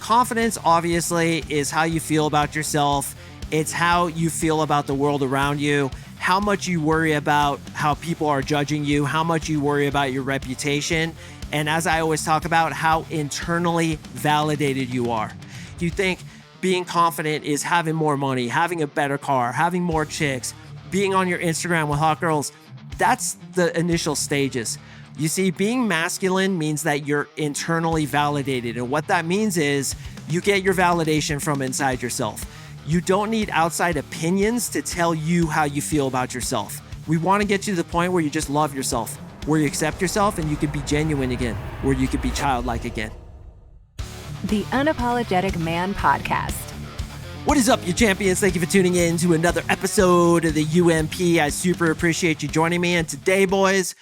confidence obviously is how you feel about yourself. It's how you feel about the world around you, how much you worry about how people are judging you, how much you worry about your reputation, and as I always talk about, how internally validated you are. You think being confident is having more money, having a better car, having more chicks, being on your Instagram with hot girls. That's the initial stages. You see, being masculine means that you're internally validated. And what that means is you get your validation from inside yourself. You don't need outside opinions to tell you how you feel about yourself. We want to get you to the point where you just love yourself, where you accept yourself and you can be genuine again, where you can be childlike again. The Unapologetic Man Podcast. What is up, you champions? Thank you for tuning in to another episode of the UMP. I super appreciate you joining me. And today, boys,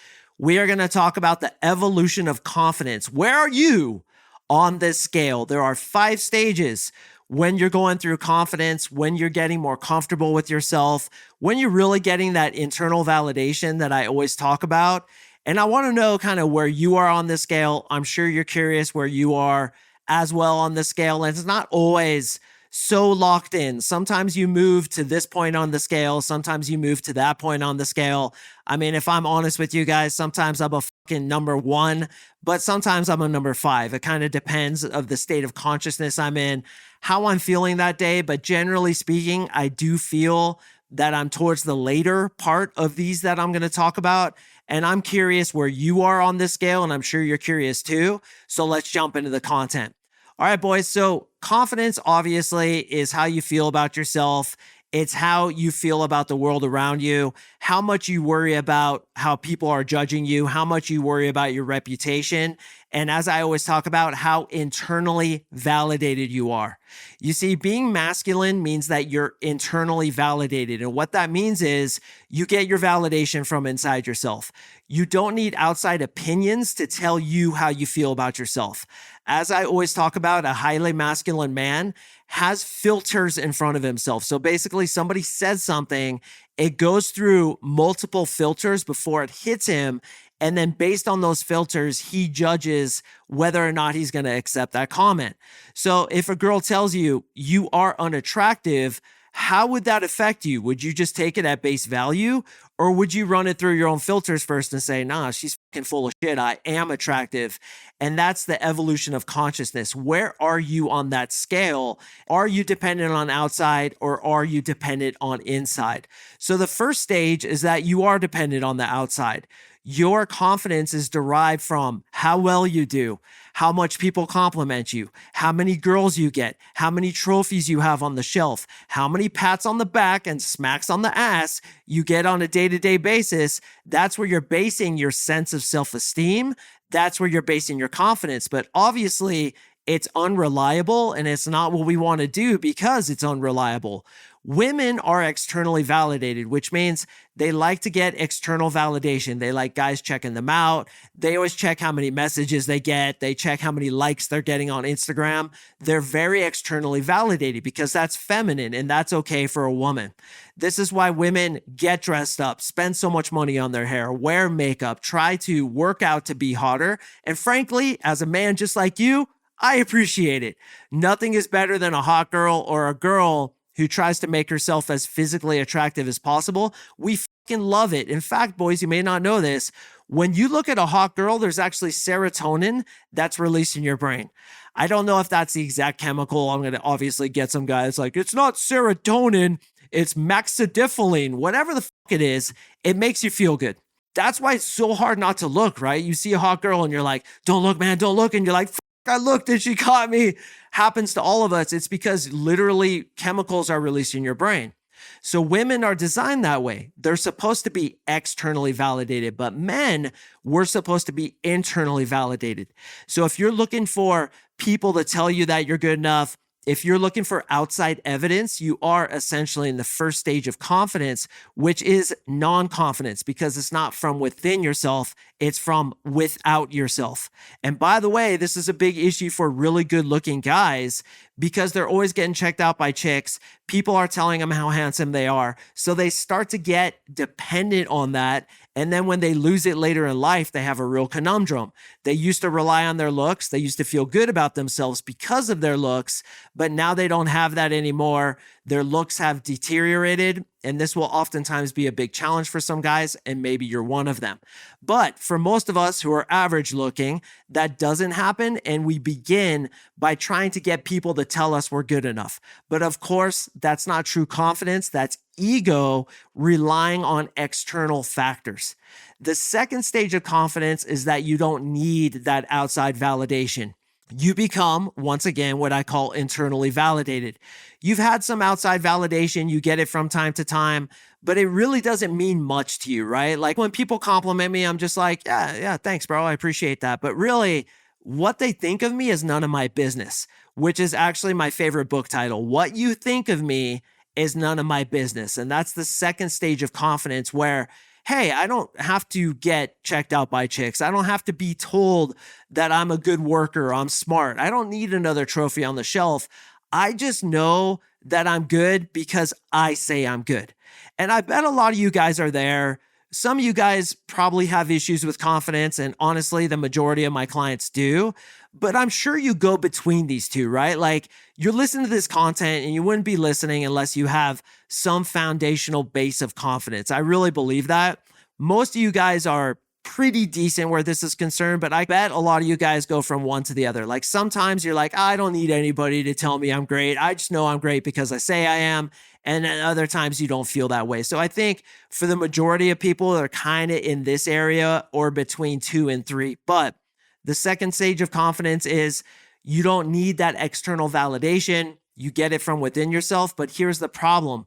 we are going to talk about the evolution of confidence. Where are you on this scale? There are 5 stages when you're going through confidence, when you're getting more comfortable with yourself, when you're really getting that internal validation that I always talk about. And I want to know kind of where you are on this scale. I'm sure you're curious where you are as well on the scale. And it's not always so locked in. Sometimes you move to this point on the scale. Sometimes you move to that point on the scale. I mean, if I'm honest with you guys, sometimes I'm a fucking number 1, but sometimes I'm a number 5. It kind of depends of the state of consciousness I'm in, how I'm feeling that day. But generally speaking, I do feel that I'm towards the later part of these that I'm going to talk about. And I'm curious where you are on this scale, and I'm sure you're curious too. So let's jump into the content. All right, boys. So confidence obviously is how you feel about yourself. It's how you feel about the world around you, how much you worry about how people are judging you, how much you worry about your reputation. And as I always talk about, how internally validated you are. You see, being masculine means that you're internally validated. And what that means is you get your validation from inside yourself. You don't need outside opinions to tell you how you feel about yourself. As I always talk about, a highly masculine man has filters in front of himself. So basically, somebody says something, it goes through multiple filters before it hits him. And then based on those filters, he judges whether or not he's going to accept that comment. So if a girl tells you, you are unattractive, how would that affect you? Would you just take it at base value? Or would you run it through your own filters first and say, nah, she's fucking full of shit. I am attractive. And that's the evolution of consciousness. Where are you on that scale? Are you dependent on outside or are you dependent on inside? So the first stage is that you are dependent on the outside. Your confidence is derived from how well you do, how much people compliment you, how many girls you get, how many trophies you have on the shelf, how many pats on the back and smacks on the ass you get on a day-to-day basis. That's where you're basing your sense of self-esteem. That's where you're basing your confidence. But obviously, it's unreliable and it's not what we want to do because it's unreliable. Women are externally validated, which means they like to get external validation. They like guys checking them out. They always check how many messages they get. They check how many likes they're getting on Instagram. They're very externally validated because that's feminine and that's okay for a woman. This is why women get dressed up, spend so much money on their hair, wear makeup, try to work out to be hotter. And frankly, as a man just like you, I appreciate it. Nothing is better than a hot girl or a girl who tries to make herself as physically attractive as possible. We fucking love it. In fact, boys, you may not know this. When you look at a hot girl, there's actually serotonin that's released in your brain. I don't know if that's the exact chemical. I'm going to obviously get some guys like, it's not serotonin, it's maxidiphiline. Whatever the fuck it is, it makes you feel good. That's why it's so hard not to look, right? You see a hot girl and you're like, don't look, man, don't look. And you're like, I looked and she caught me. Happens to all of us. It's because literally chemicals are released in your brain. So women are designed that way. They're supposed to be externally validated, but men, we're supposed to be internally validated. So if you're looking for people to tell you that you're good enough, if you're looking for outside evidence, you are essentially in the first stage of confidence, which is non-confidence because it's not from within yourself, it's from without yourself. And by the way, this is a big issue for really good looking guys because they're always getting checked out by chicks. People are telling them how handsome they are. So they start to get dependent on that And then when they lose it later in life, they have a real conundrum. They used to rely on their looks. They used to feel good about themselves because of their looks, but now they don't have that anymore. Their looks have deteriorated, and this will oftentimes be a big challenge for some guys, and maybe you're one of them. But for most of us who are average looking, that doesn't happen, and we begin by trying to get people to tell us we're good enough. But of course, that's not true confidence. That's ego relying on external factors. The second stage of confidence is that you don't need that outside validation. You become, once again, what I call internally validated. You've had some outside validation, you get it from time to time, but it really doesn't mean much to you, right? Like when people compliment me, I'm just like, yeah, thanks, bro. I appreciate that. But really, what they think of me is none of my business, which is actually my favorite book title. What you think of me is none of my business. And that's the second stage of confidence where, hey, I don't have to get checked out by chicks. I don't have to be told that I'm a good worker, I'm smart. I don't need another trophy on the shelf. I just know that I'm good because I say I'm good. And I bet a lot of you guys are there. Some of you guys probably have issues with confidence, and honestly, the majority of my clients do. But I'm sure you go between these two, right? Like you're listening to this content and you wouldn't be listening unless you have some foundational base of confidence. I really believe that. Most of you guys are pretty decent where this is concerned, but I bet a lot of you guys go from one to the other. Like sometimes you're like, I don't need anybody to tell me I'm great. I just know I'm great because I say I am. And then other times you don't feel that way. So I think for the majority of people, they're kind of in this area or between 2 and 3. But the second stage of confidence is you don't need that external validation. You get it from within yourself. But here's the problem.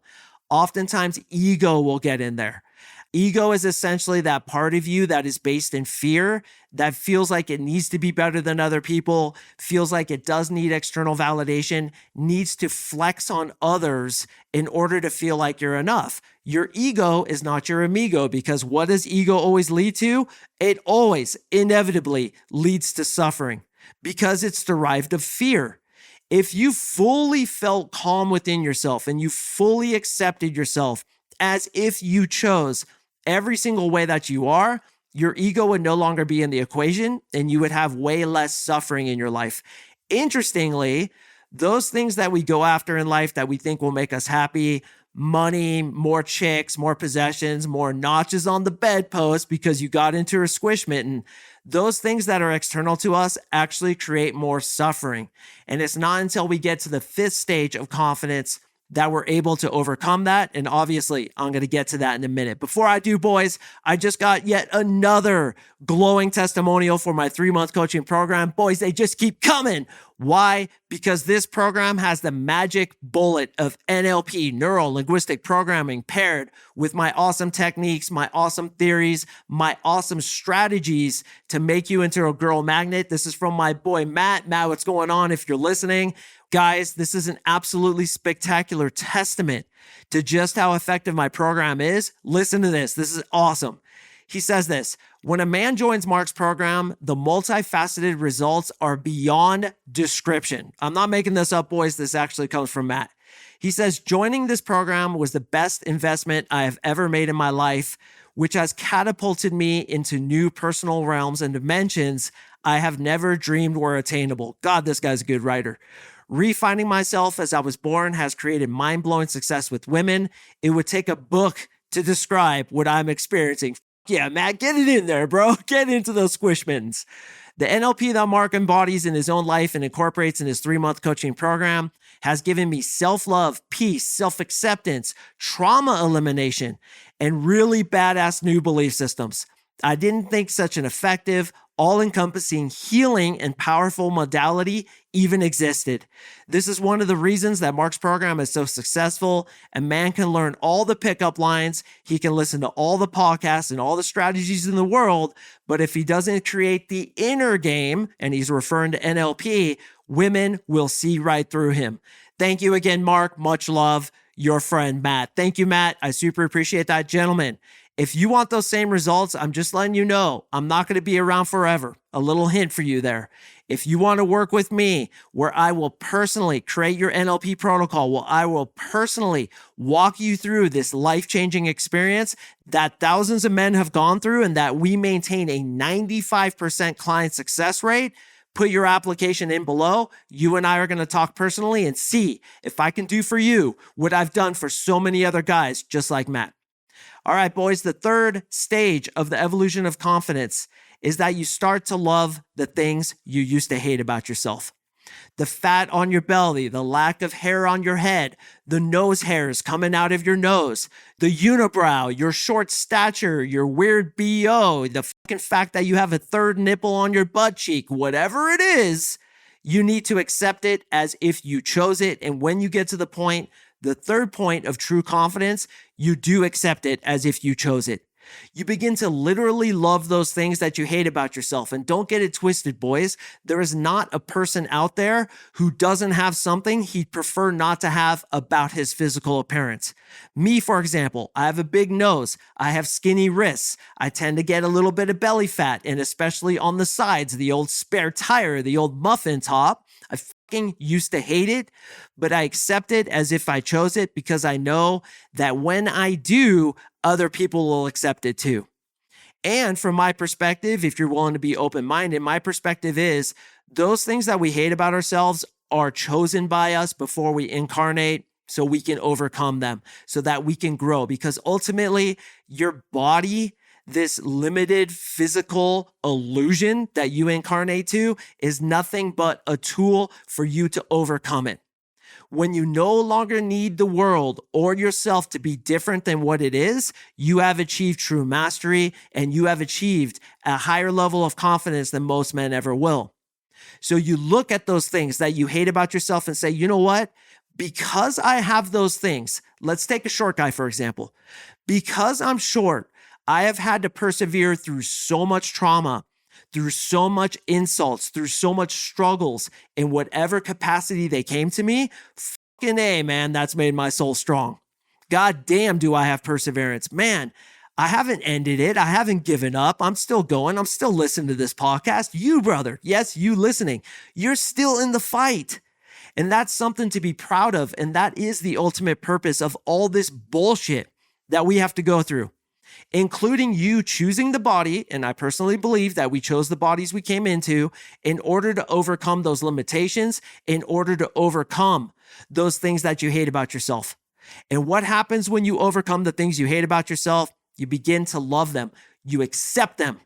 Oftentimes ego will get in there. Ego is essentially that part of you that is based in fear, that feels like it needs to be better than other people, feels like it does need external validation, needs to flex on others in order to feel like you're enough. Your ego is not your amigo, because what does ego always lead to? It always inevitably leads to suffering because it's derived of fear. If you fully felt calm within yourself and you fully accepted yourself as if you chose every single way that you are, your ego would no longer be in the equation and you would have way less suffering in your life. Interestingly, those things that we go after in life that we think will make us happy, money, more chicks, more possessions, more notches on the bedpost because you got into a squish mitten, those things that are external to us actually create more suffering. And it's not until we get to the 5th stage of confidence that we're able to overcome that. And obviously, I'm going to get to that in a minute. Before I do, boys, I just got yet another glowing testimonial for my 3-month coaching program. Boys, they just keep coming. Why? Because this program has the magic bullet of NLP, neuro-linguistic programming, paired with my awesome techniques, my awesome theories, my awesome strategies to make you into a girl magnet. This is from my boy, Matt. Matt, what's going on if you're listening? Guys, this is an absolutely spectacular testament to just how effective my program is. Listen to this. This is awesome. He says this: when a man joins Mark's program, the multifaceted results are beyond description. I'm not making this up, boys. This actually comes from Matt. He says, joining this program was the best investment I have ever made in my life, which has catapulted me into new personal realms and dimensions I have never dreamed were attainable. God, this guy's a good writer. Refining myself as I was born has created mind-blowing success with women. It would take a book to describe what I'm experiencing. Yeah, Matt, get it in there, bro. Get into those squish mittens. The NLP that Mark embodies in his own life and incorporates in his 3-month coaching program has given me self-love, peace, self-acceptance, trauma elimination, and really badass new belief systems. I didn't think such an effective, all-encompassing healing and powerful modality even existed. This is one of the reasons that Mark's program is so successful. A man can learn all the pickup lines, he can listen to all the podcasts and all the strategies in the world, but if he doesn't create the inner game, and he's referring to NLP, women will see right through him. Thank you again, Mark. Much love, your friend, Matt. Thank you, Matt. I super appreciate that. Gentlemen, if you want those same results, I'm just letting you know, I'm not going to be around forever. A little hint for you there. If you want to work with me, where I will personally create your NLP protocol, where I will personally walk you through this life-changing experience that thousands of men have gone through and that we maintain a 95% client success rate, put your application in below. You and I are going to talk personally and see if I can do for you what I've done for so many other guys just like Matt. All right, boys, the third stage of the evolution of confidence is that you start to love the things you used to hate about yourself. The fat on your belly, the lack of hair on your head, the nose hairs coming out of your nose, the unibrow, your short stature, your weird BO, the fucking fact that you have a third nipple on your butt cheek, whatever it is, you need to accept it as if you chose it. And when you get to the point, the third point of true confidence, you do accept it as if you chose it. You begin to literally love those things that you hate about yourself. And don't get it twisted, boys. There is not a person out there who doesn't have something he'd prefer not to have about his physical appearance. Me, for example, I have a big nose. I have skinny wrists. I tend to get a little bit of belly fat, and especially on the sides, the old spare tire, the old muffin top. I fucking used to hate it, but I accept it as if I chose it because I know that when I do, other people will accept it too. And from my perspective, if you're willing to be open-minded, my perspective is those things that we hate about ourselves are chosen by us before we incarnate so we can overcome them, so that we can grow. Because ultimately, your body, this limited physical illusion that you incarnate to, is nothing but a tool for you to overcome it. When you no longer need the world or yourself to be different than what it is, you have achieved true mastery and you have achieved a higher level of confidence than most men ever will. So you look at those things that you hate about yourself and say, you know what? Because I have those things, let's take a short guy, for example. Because I'm short, I have had to persevere through so much trauma, through so much insults, through so much struggles in whatever capacity they came to me. Fucking A, man, that's made my soul strong. God damn, do I have perseverance. Man, I haven't ended it. I haven't given up. I'm still going. I'm still listening to this podcast. You, brother, yes, you listening, you're still in the fight. And that's something to be proud of. And that is the ultimate purpose of all this bullshit that we have to go through, including you choosing the body. And I personally believe that we chose the bodies we came into in order to overcome those limitations, in order to overcome those things that you hate about yourself. And what happens when you overcome the things you hate about yourself? You begin to love them. You accept them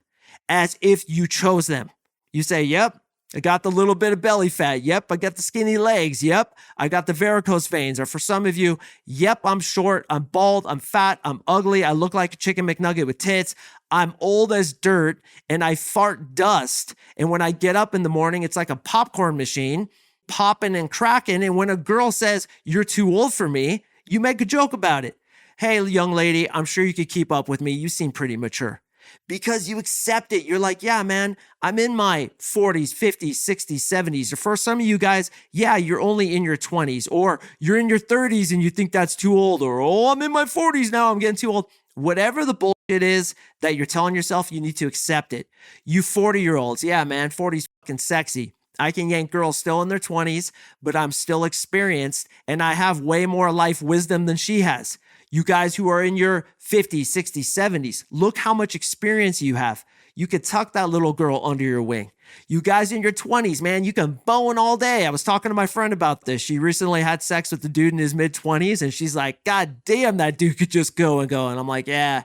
as if you chose them. You say, yep, I got the little bit of belly fat. Yep, I got the skinny legs. Yep, I got the varicose veins. Or for some of you, yep, I'm short, I'm bald, I'm fat, I'm ugly, I look like a chicken McNugget with tits. I'm old as dirt and I fart dust. And when I get up in the morning, it's like a popcorn machine, popping and cracking. And when a girl says, you're too old for me, you make a joke about it. Hey, young lady, I'm sure you could keep up with me. You seem pretty mature. Because you accept it. You're like, yeah, man, I'm in my 40s, 50s, 60s, 70s. Or for some of you guys, yeah, you're only in your 20s. Or you're in your 30s and you think that's too old. Or, oh, I'm in my 40s now, I'm getting too old. Whatever the bullshit is that you're telling yourself, you need to accept it. You 40-year-olds, yeah, man, 40's fucking sexy. I can yank girls still in their 20s, but I'm still experienced and I have way more life wisdom than she has. You guys who are in your 50s, 60s, 70s, look how much experience you have. You could tuck that little girl under your wing. You guys in your 20s, man, you can bone all day. I was talking to my friend about this. She recently had sex with a dude in his mid-20s, and she's like, God damn, that dude could just go and go. And I'm like, yeah,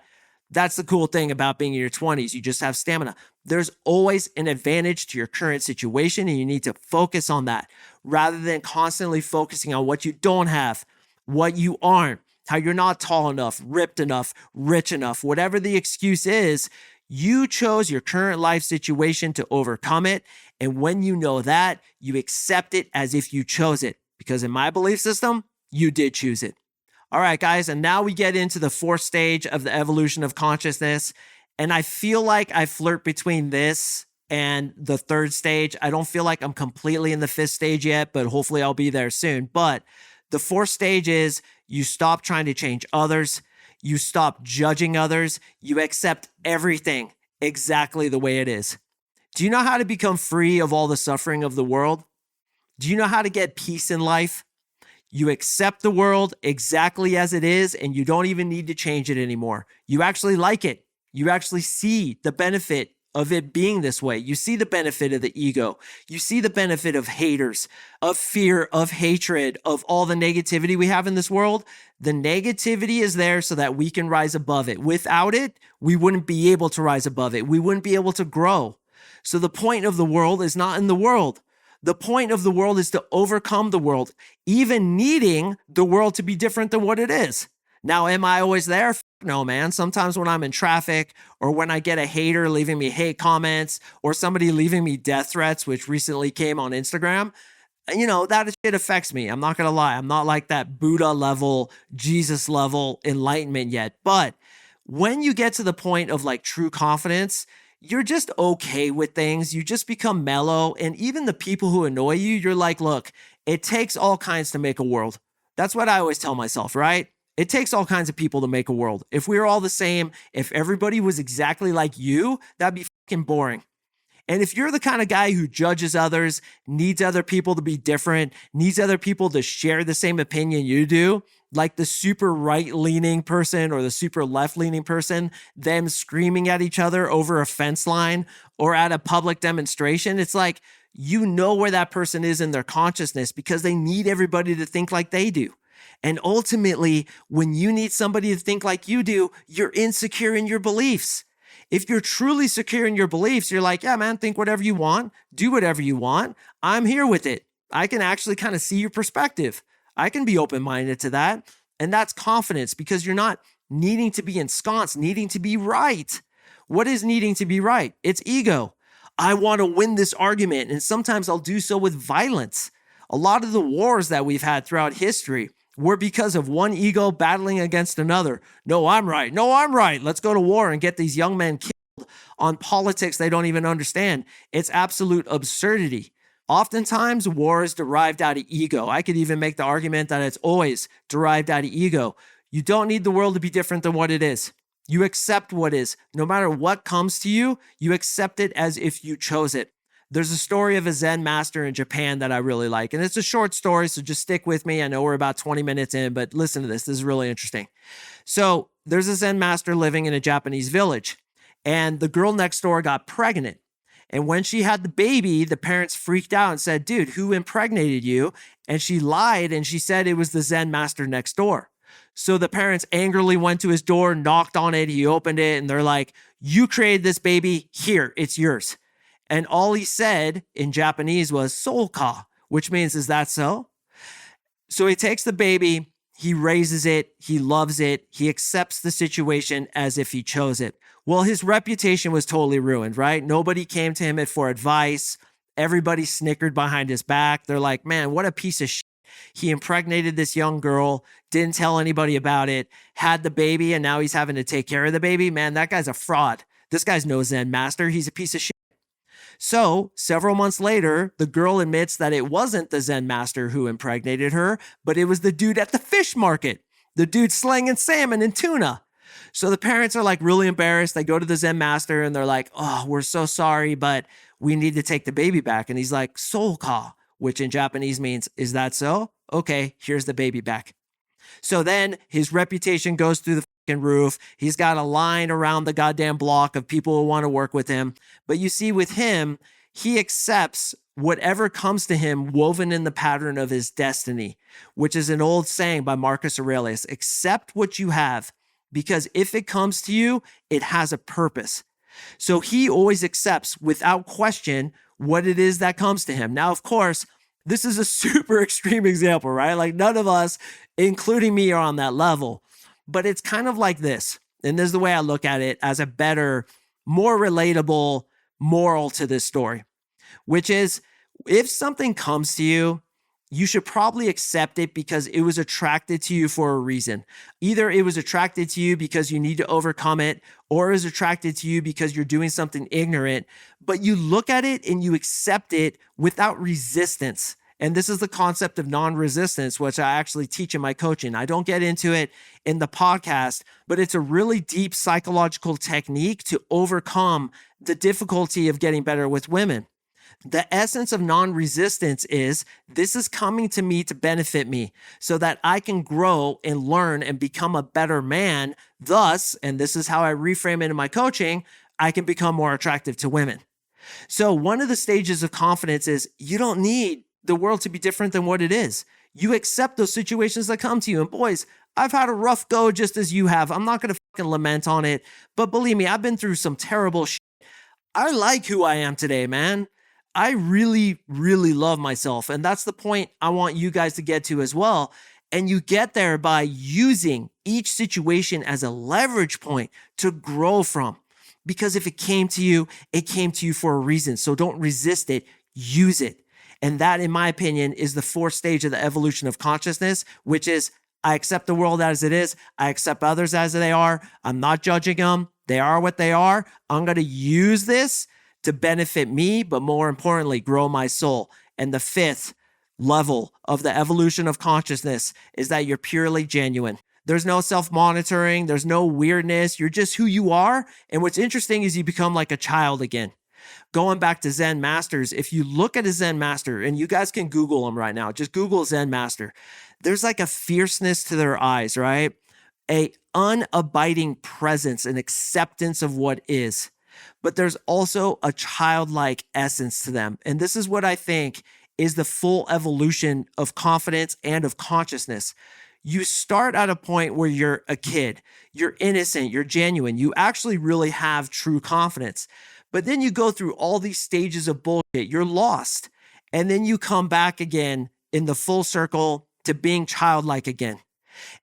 that's the cool thing about being in your 20s. You just have stamina. There's always an advantage to your current situation, and you need to focus on that rather than constantly focusing on what you don't have, what you aren't, how you're not tall enough, ripped enough, rich enough, whatever the excuse is. You chose your current life situation to overcome it. And when you know that, you accept it as if you chose it. Because in my belief system, you did choose it. All right, guys. And now we get into the fourth stage of the evolution of consciousness. And I feel like I flirt between this and the third stage. I don't feel like I'm completely in the fifth stage yet, but hopefully I'll be there soon. But the fourth stage is you stop trying to change others. You stop judging others. You accept everything exactly the way it is. Do you know how to become free of all the suffering of the world? Do you know how to get peace in life? You accept the world exactly as it is, and you don't even need to change it anymore. You actually like it. You actually see the benefit of it being this way. You see the benefit of the ego. You see the benefit of haters, of fear, of hatred, of all the negativity we have in this world. The negativity is there so that we can rise above it. Without it, we wouldn't be able to rise above it. We wouldn't be able to grow. So the point of the world is not in the world. The point of the world is to overcome the world, even needing the world to be different than what it is. Now, am I always there? No, man. Sometimes when I'm in traffic or when I get a hater leaving me hate comments or somebody leaving me death threats, which recently came on Instagram, that shit affects me. I'm not going to lie. I'm not like that Buddha level, Jesus level enlightenment yet. But when you get to the point of like true confidence, you're just okay with things. You just become mellow. And even the people who annoy you, you're like, look, it takes all kinds to make a world. That's what I always tell myself, right? It takes all kinds of people to make a world. If we were all the same, if everybody was exactly like you, that'd be fucking boring. And if you're the kind of guy who judges others, needs other people to be different, needs other people to share the same opinion you do, like the super right-leaning person or the super left-leaning person, them screaming at each other over a fence line or at a public demonstration, it's like you know where that person is in their consciousness because they need everybody to think like they do. And ultimately, when you need somebody to think like you do, you're insecure in your beliefs. If you're truly secure in your beliefs, you're like, yeah, man, think whatever you want, do whatever you want. I'm here with it. I can actually kind of see your perspective. I can be open-minded to that. And that's confidence because you're not needing to be ensconced, needing to be right. What is needing to be right? It's ego. I want to win this argument. And sometimes I'll do so with violence. A lot of the wars that we've had throughout history were because of one ego battling against another. No, I'm right. No, I'm right. Let's go to war and get these young men killed on politics they don't even understand. It's absolute absurdity. Oftentimes, war is derived out of ego. I could even make the argument that it's always derived out of ego. You don't need the world to be different than what it is. You accept what is. No matter what comes to you, you accept it as if you chose it. There's a story of a Zen master in Japan that I really like. And it's a short story, so just stick with me. I know we're about 20 minutes in, but listen to this. This is really interesting. So there's a Zen master living in a Japanese village, and the girl next door got pregnant. And when she had the baby, the parents freaked out and said, dude, who impregnated you? And she lied, and she said it was the Zen master next door. So the parents angrily went to his door, knocked on it. He opened it, and they're like, you created this baby. Here, it's yours. And all he said in Japanese was "Soka," which means, is that so? So he takes the baby, he raises it, he loves it, he accepts the situation as if he chose it. Well, his reputation was totally ruined, right? Nobody came to him for advice. Everybody snickered behind his back. They're like, man, what a piece of shit. He impregnated this young girl, didn't tell anybody about it, had the baby, and now he's having to take care of the baby. Man, that guy's a fraud. This guy's no Zen master. He's a piece of shit. So several months later, the girl admits that it wasn't the Zen master who impregnated her, but it was the dude at the fish market, the dude slinging salmon and tuna. So the parents are like really embarrassed. They go to the Zen master and they're like, oh, we're so sorry, but we need to take the baby back. And he's like, "Soka," which in Japanese means, is that so? Okay, here's the baby back. So then his reputation goes through the roof. He's got a line around the goddamn block of people who want to work with him. But you see, with him, he accepts whatever comes to him woven in the pattern of his destiny, which is an old saying by Marcus Aurelius. Accept what you have, because if it comes to you, it has a purpose. So he always accepts without question what it is that comes to him. Now, of course, this is a super extreme example, right? Like none of us, including me, are on that level. But it's kind of like this, and this is the way I look at it as a better, more relatable moral to this story, which is if something comes to you, you should probably accept it because it was attracted to you for a reason. Either it was attracted to you because you need to overcome it, or it was attracted to you because you're doing something ignorant, but you look at it and you accept it without resistance. And this is the concept of non-resistance, which I actually teach in my coaching. I don't get into it in the podcast, but it's a really deep psychological technique to overcome the difficulty of getting better with women. The essence of non-resistance is this is coming to me to benefit me so that I can grow and learn and become a better man. Thus, and this is how I reframe it in my coaching, I can become more attractive to women. So one of the stages of confidence is you don't need the world to be different than what it is. You accept those situations that come to you. And boys, I've had a rough go just as you have. I'm not going to fucking lament on it, but believe me, I've been through some terrible shit. I like who I am today, man. I really, really love myself. And that's the point I want you guys to get to as well. And you get there by using each situation as a leverage point to grow from. Because if it came to you for a reason. So don't resist it, use it. And that, in my opinion, is the fourth stage of the evolution of consciousness, which is I accept the world as it is. I accept others as they are. I'm not judging them. They are what they are. I'm going to use this to benefit me, but more importantly, grow my soul. And the fifth level of the evolution of consciousness is that you're purely genuine. There's no self-monitoring. There's no weirdness. You're just who you are. And what's interesting is you become like a child again. Going back to Zen masters, if you look at a Zen master, and you guys can Google them right now, just Google Zen master. There's like a fierceness to their eyes, right? A unabiding presence and acceptance of what is. But there's also a childlike essence to them. And this is what I think is the full evolution of confidence and of consciousness. You start at a point where you're a kid, you're innocent, you're genuine, you actually really have true confidence. But then you go through all these stages of bullshit, you're lost. And then you come back again in the full circle to being childlike again.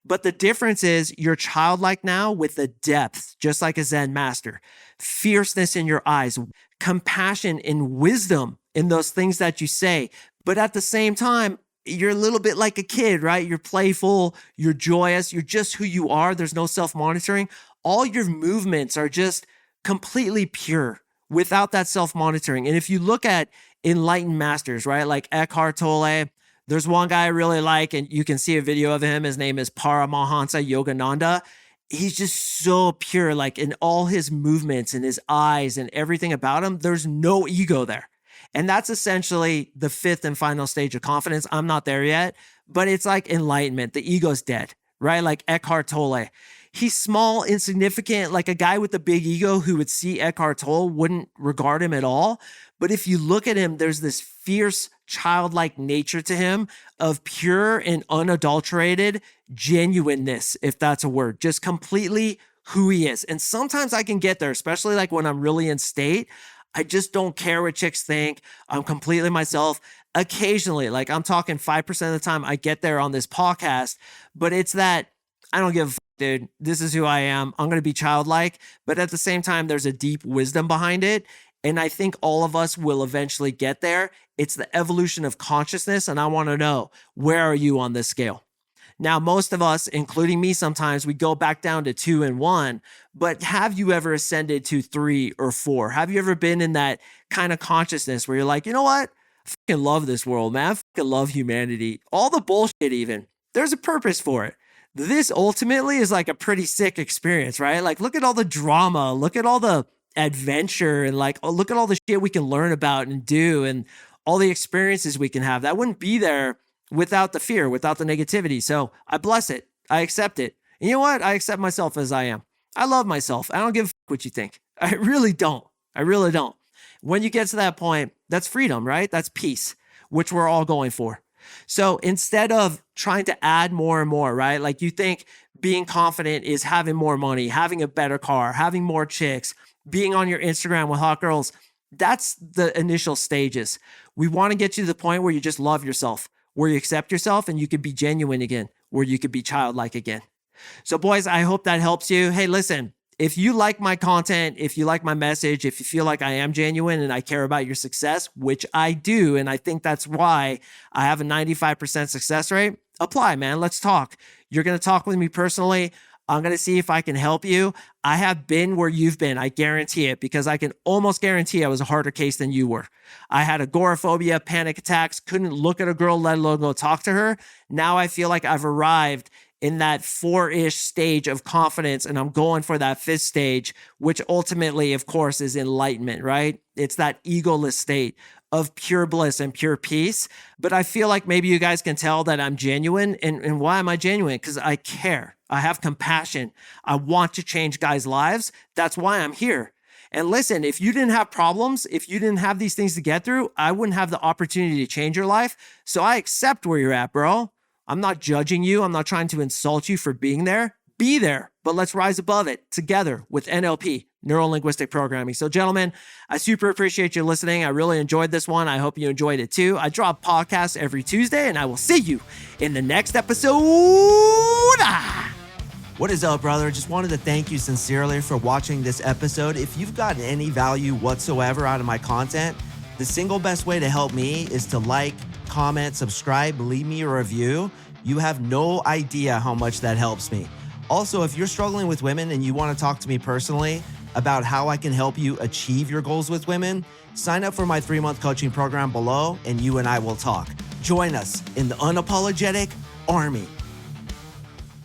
But the difference is you're childlike now with the depth, just like a Zen master, fierceness in your eyes, compassion and wisdom in those things that you say. But at the same time, you're a little bit like a kid, right? You're playful, you're joyous, you're just who you are. There's no self-monitoring. All your movements are just completely pure without that self-monitoring. And if you look at enlightened masters, right? Like Eckhart Tolle, there's one guy I really like, and you can see a video of him. His name is Paramahansa Yogananda. He's just so pure, like in all his movements and his eyes and everything about him, there's no ego there. And that's essentially the fifth and final stage of confidence. I'm not there yet, but it's like enlightenment. The ego's dead, right? Like Eckhart Tolle. He's small, insignificant, like a guy with a big ego who would see Eckhart Tolle wouldn't regard him at all. But if you look at him, there's this fierce, childlike nature to him of pure and unadulterated genuineness, if that's a word, just completely who he is. And sometimes I can get there, especially like when I'm really in state. I just don't care what chicks think. I'm completely myself. Occasionally, like I'm talking 5% of the time, I get there on this podcast, but it's that I don't give a fuck, dude. This is who I am. I'm going to be childlike, but at the same time, there's a deep wisdom behind it. And I think all of us will eventually get there. It's the evolution of consciousness. And I want to know, where are you on this scale? Now, most of us, including me sometimes, we go back down to 2 and 1, but have you ever ascended to 3 or 4? Have you ever been in that kind of consciousness where you're like, you know what? I fucking love this world, man. I fucking love humanity. All the bullshit even. There's a purpose for it. This ultimately is like a pretty sick experience, right? Like, look at all the drama. Look at all the adventure and like, oh, look at all the shit we can learn about and do and all the experiences we can have. That wouldn't be there without the fear, without the negativity. So I bless it. I accept it. And you know what? I accept myself as I am. I love myself. I don't give a fuck what you think. I really don't. I really don't. When you get to that point, that's freedom, right? That's peace, which we're all going for. So instead of trying to add more and more, right? Like you think being confident is having more money, having a better car, having more chicks, being on your Instagram with hot girls. That's the initial stages. We want to get you to the point where you just love yourself, where you accept yourself and you could be genuine again, where you could be childlike again. So boys, I hope that helps you. Hey, listen, if you like my content, if you like my message, if you feel like I am genuine and I care about your success, which I do, and I think that's why I have a 95% success rate, apply, man. Let's talk. You're going to talk with me personally. I'm going to see if I can help you. I have been where you've been. I guarantee it, because I can almost guarantee I was a harder case than you were. I had agoraphobia, panic attacks, couldn't look at a girl, let alone go talk to her. Now I feel like I've arrived in that 4-ish stage of confidence, and I'm going for that 5th stage, which ultimately, of course, is enlightenment, right? It's that egoless state of pure bliss and pure peace. But I feel like maybe you guys can tell that I'm genuine. And why am I genuine? Because I care. I have compassion. I want to change guys' lives. That's why I'm here. And listen, if you didn't have problems, if you didn't have these things to get through, I wouldn't have the opportunity to change your life. So I accept where you're at, bro. I'm not judging you. I'm not trying to insult you for being there. Be there, but let's rise above it together with NLP, neuro-linguistic programming. So gentlemen, I super appreciate you listening. I really enjoyed this one. I hope you enjoyed it too. I drop podcasts every Tuesday, and I will see you in the next episode. What is up, brother? Just wanted to thank you sincerely for watching this episode. If you've gotten any value whatsoever out of my content, the single best way to help me is to like, comment, subscribe, leave me a review. You have no idea how much that helps me. Also, if you're struggling with women and you want to talk to me personally about how I can help you achieve your goals with women, sign up for my 3-month coaching program below, and you and I will talk. Join us in the Unapologetic Army.